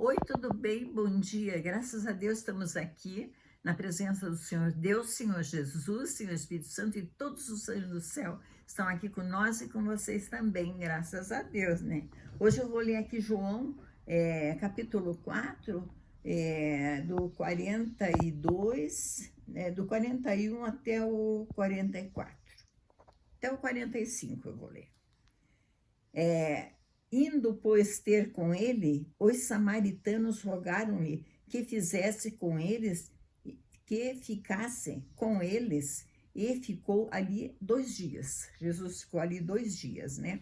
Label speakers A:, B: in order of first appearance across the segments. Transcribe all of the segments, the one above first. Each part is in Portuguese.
A: Oi, tudo bem? Bom dia. Graças a Deus estamos aqui na presença do Senhor Deus, Senhor Jesus, Senhor Espírito Santo e todos os anjos do céu estão aqui com nós e com vocês também, graças a Deus, né? Hoje eu vou ler aqui João, capítulo 4, do 42, do 41 até o 44. Até o 45 eu vou ler. Indo, pois, ter com ele, os samaritanos rogaram-lhe que fizesse com eles, que ficasse com eles, e ficou ali 2 dias. Jesus ficou ali 2 dias, né?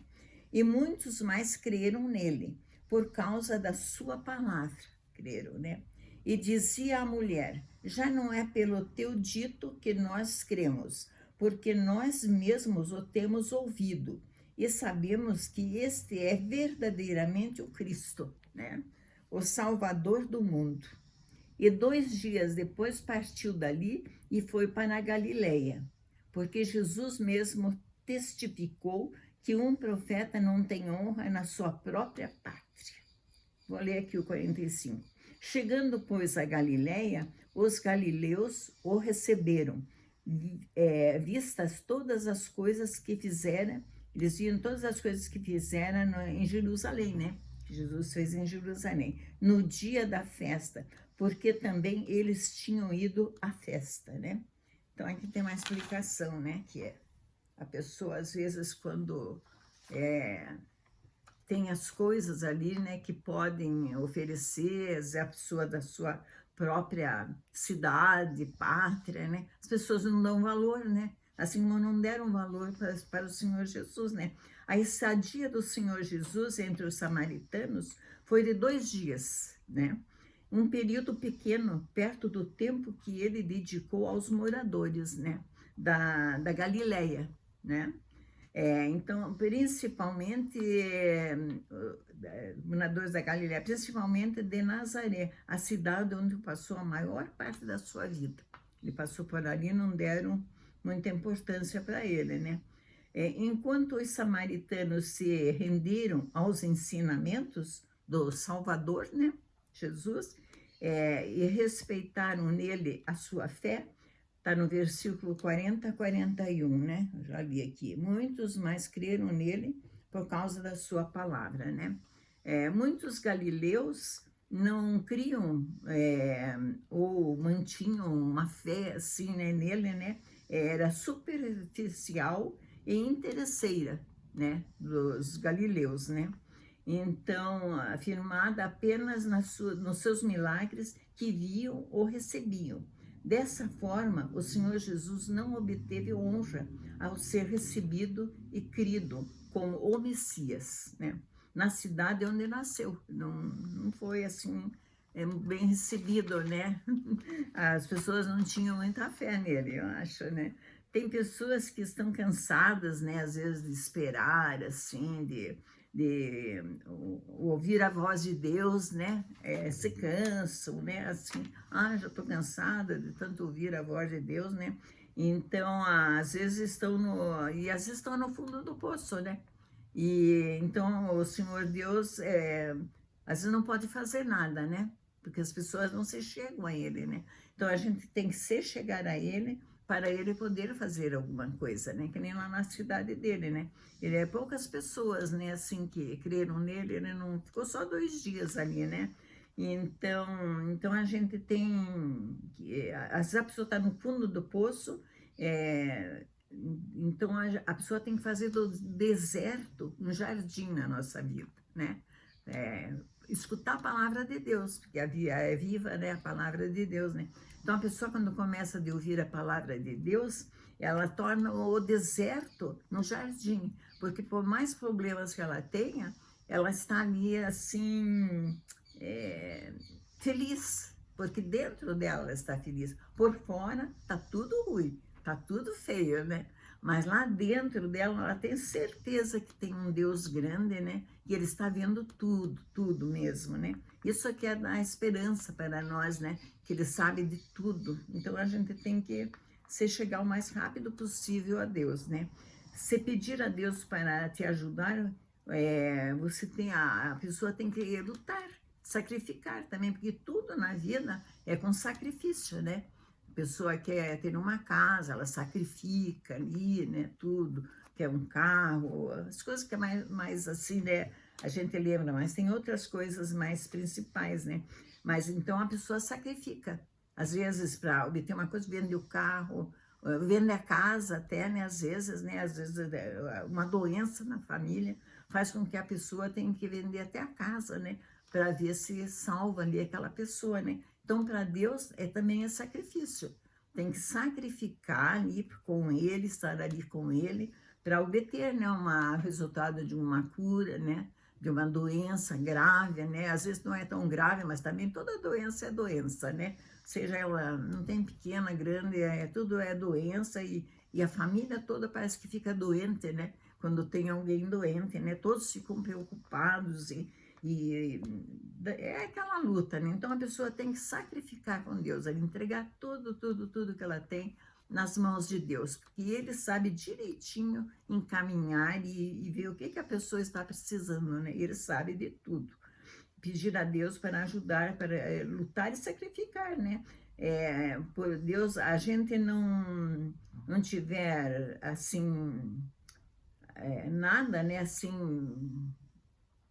A: E muitos mais creram nele, por causa da sua palavra, creram, né? E dizia a mulher: já não é pelo teu dito que nós cremos, porque nós mesmos o temos ouvido, e sabemos que este é verdadeiramente o Cristo, né? O Salvador do mundo. E 2 dias depois partiu dali e foi para a Galileia, porque Jesus mesmo testificou que um profeta não tem honra na sua própria pátria. Vou ler aqui o 45. Chegando, pois, a Galileia, os galileus o receberam, vistas todas as coisas que fizera. Eles viram todas as coisas que fizeram em Jerusalém, né? Que Jesus fez em Jerusalém, no dia da festa, porque também eles tinham ido à festa, né? Então aqui tem uma explicação, né? Que é a pessoa, às vezes, quando tem as coisas ali, né, que podem oferecer a pessoa da sua própria cidade, pátria, né? As pessoas não dão valor, né? Assim como não deram valor para o Senhor Jesus, né? A estadia do Senhor Jesus entre os samaritanos foi de 2 dias, né? Um período pequeno, perto do tempo que ele dedicou aos moradores, né? Da Galileia, né? Então, principalmente, moradores da Galileia, principalmente de Nazaré, a cidade onde passou a maior parte da sua vida. Ele passou por ali e não deram muita importância para ele, né? Enquanto os samaritanos se renderam aos ensinamentos do Salvador, né, Jesus, e respeitaram nele a sua fé, está no versículo 40 a 41, né? Eu já li aqui. Muitos mais creram nele por causa da sua palavra, né? Muitos galileus não criam ou mantinham uma fé assim, né, nele, né? Era superficial e interesseira, né, dos galileus, né? Então, afirmada apenas nos seus milagres que viam ou recebiam. Dessa forma, o Senhor Jesus não obteve honra ao ser recebido e crido como o Messias, né? Na cidade onde nasceu. Não foi assim bem recebido, né? As pessoas não tinham muita fé nele, eu acho, né? Tem pessoas que estão cansadas, né, às vezes de esperar, assim, de ouvir a voz de Deus, né? Se cansam, né? Assim, já estou cansada de tanto ouvir a voz de Deus, né? Então, às vezes às vezes estão no fundo do poço, né? E então o Senhor Deus, às vezes não pode fazer nada, né? Porque as pessoas não se chegam a Ele, né? Então a gente tem que se chegar a Ele para Ele poder fazer alguma coisa, né? Que nem lá na cidade dele, né? Ele é poucas pessoas, né? Assim que creram nele, ele não ficou só 2 dias ali, né? Então a gente tem que às vezes a pessoa está no fundo do poço, então a pessoa tem que fazer do deserto um jardim na nossa vida, né? Escutar a palavra de Deus, porque é viva, né, a palavra de Deus, né? Então a pessoa, quando começa a ouvir a palavra de Deus, ela torna o deserto no jardim, porque por mais problemas que ela tenha, ela está ali assim, feliz, porque dentro dela ela está feliz. Por fora está tudo ruim, está tudo feio, né? Mas lá dentro dela, ela tem certeza que tem um Deus grande, né? E Ele está vendo tudo, tudo mesmo, né? Isso aqui é dar esperança para nós, né? Que Ele sabe de tudo. Então, a gente tem que se chegar o mais rápido possível a Deus, né? Se pedir a Deus para te ajudar, a pessoa tem que lutar. sacrificar também, porque tudo na vida é com sacrifício, né? A pessoa quer ter uma casa, ela sacrifica ali, né? Tudo, quer um carro, as coisas que é mais assim, né? A gente lembra, mas tem outras coisas mais principais, né? Mas então a pessoa sacrifica. Às vezes, para obter uma coisa, vende o carro, vende a casa até, né? Às vezes, né? Às vezes uma doença na família faz com que a pessoa tenha que vender até a casa, né? Para ver se salva ali aquela pessoa, né? Então, para Deus, também é sacrifício. Tem que sacrificar ali com Ele, estar ali com Ele, para obter, né, resultado de uma cura, né? De uma doença grave, né? Às vezes não é tão grave, mas também toda doença é doença, né? Seja ela, não tem pequena, grande, tudo é doença e a família toda parece que fica doente, né? Quando tem alguém doente, né? Todos ficam preocupados e é aquela luta, né? Então a pessoa tem que sacrificar com Deus, entregar tudo que ela tem nas mãos de Deus, porque Ele sabe direitinho encaminhar e ver o que a pessoa está precisando, né? Ele sabe de tudo. Pedir a Deus para ajudar, para lutar e sacrificar, né? Por Deus, a gente não tiver, assim, nada, né? Assim,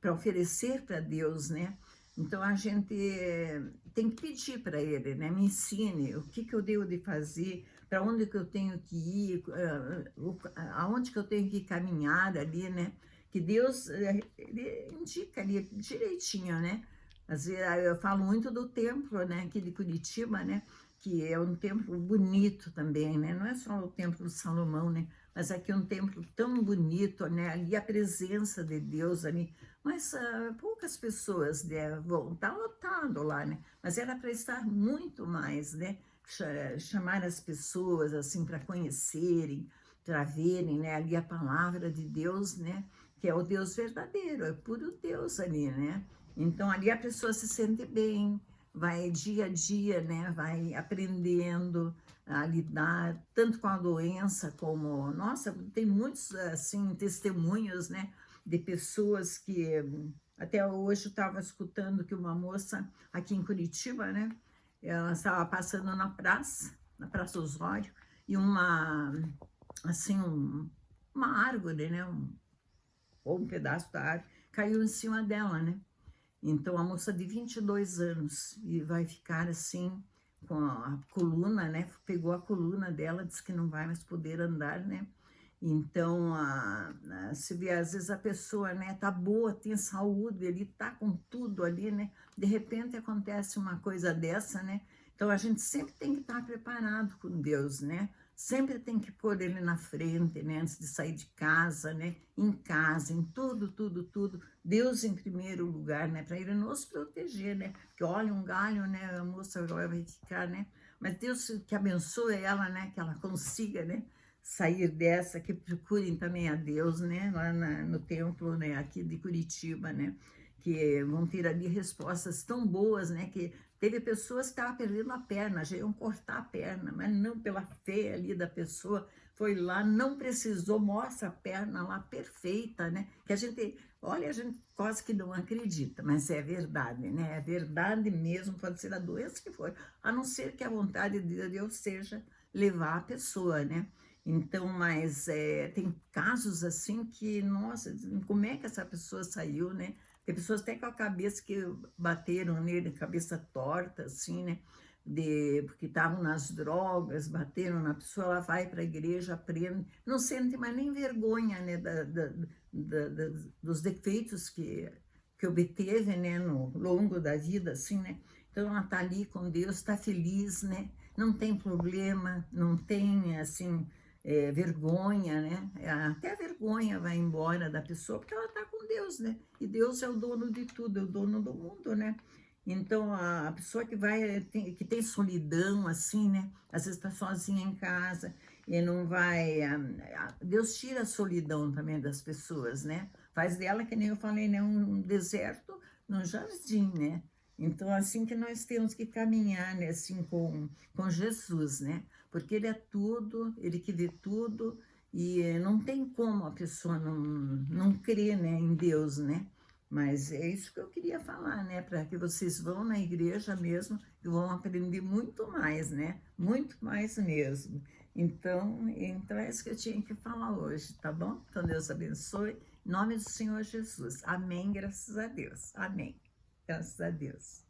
A: para oferecer para Deus, né? Então a gente tem que pedir para Ele, né? Me ensine o que eu devo de fazer, para onde que eu tenho que ir, aonde que eu tenho que caminhar ali, né? Que Deus ele indica ali direitinho, né? Às vezes eu falo muito do templo, né? Aqui de Curitiba, né? Que é um templo bonito também, né? Não é só o templo de Salomão, né? Mas aqui é um templo tão bonito, né? Ali a presença de Deus ali, mas poucas pessoas, né, vão, tá lotado lá, né? Mas era para estar muito mais, né? Chamar as pessoas assim para conhecerem, para verem, né, ali a palavra de Deus, né? Que é o Deus verdadeiro, é puro Deus ali, né? Então ali a pessoa se sente bem, vai dia a dia, né? Vai aprendendo a lidar tanto com a doença como, nossa, tem muitos assim testemunhos, né? De pessoas que até hoje eu estava escutando que uma moça aqui em Curitiba, né? Ela estava passando na Praça Osório, e uma árvore, né? Ou um pedaço da árvore caiu em cima dela, né? Então a moça de 22 anos e vai ficar assim com a coluna, né? Pegou a coluna dela, disse que não vai mais poder andar, né? Então, se vê, às vezes a pessoa, né, tá boa, tem saúde, ele tá com tudo ali, né? De repente acontece uma coisa dessa, né? Então a gente sempre tem que estar preparado com Deus, né? Sempre tem que pôr ele na frente, né? Antes de sair de casa, né? Em casa, em tudo. Deus em primeiro lugar, né? Para ele nos proteger, né? Que olha um galho, né? A moça vai ficar, né? Mas Deus que abençoe ela, né? Que ela consiga, né? Sair dessa, que procurem também a Deus, né? Lá no templo, né? Aqui de Curitiba, né? Que vão ter ali respostas tão boas, né? Que teve pessoas que estavam perdendo a perna, já iam cortar a perna, mas não pela fé ali da pessoa, foi lá, não precisou, mostra a perna lá perfeita, né? Que a gente, olha, a gente quase que não acredita, mas é verdade, né? É verdade mesmo, pode ser a doença que for, a não ser que a vontade de Deus seja levar a pessoa, né? Então, mas tem casos assim que, nossa, como é que essa pessoa saiu, né? Tem pessoas até com a cabeça que bateram nele, cabeça torta, assim, né? Porque estavam nas drogas, bateram na pessoa, ela vai para a igreja, aprende, não sente mais nem vergonha, né? Dos defeitos que obteve, né? No longo da vida, assim, né? Então, ela está ali com Deus, está feliz, né? Não tem problema, não tem, assim, vergonha, né? Até a vergonha vai embora da pessoa, porque ela está com Deus, né? E Deus é o dono de tudo, é o dono do mundo, né? Então, a pessoa que tem solidão, assim, né? Às vezes está sozinha em casa e não vai... Deus tira a solidão também das pessoas, né? Faz dela, que nem eu falei, né? Um deserto num jardim, né? Então, assim que nós temos que caminhar, né? Assim, com Jesus, né? Porque Ele é tudo, Ele que vê tudo, e não tem como a pessoa não crer, né, em Deus, né? Mas é isso que eu queria falar, né? Para que vocês vão na igreja mesmo e vão aprender muito mais, né? Muito mais mesmo. Então é isso que eu tinha que falar hoje, tá bom? Então Deus abençoe. Em nome do Senhor Jesus. Amém, graças a Deus. Amém. Graças a Deus.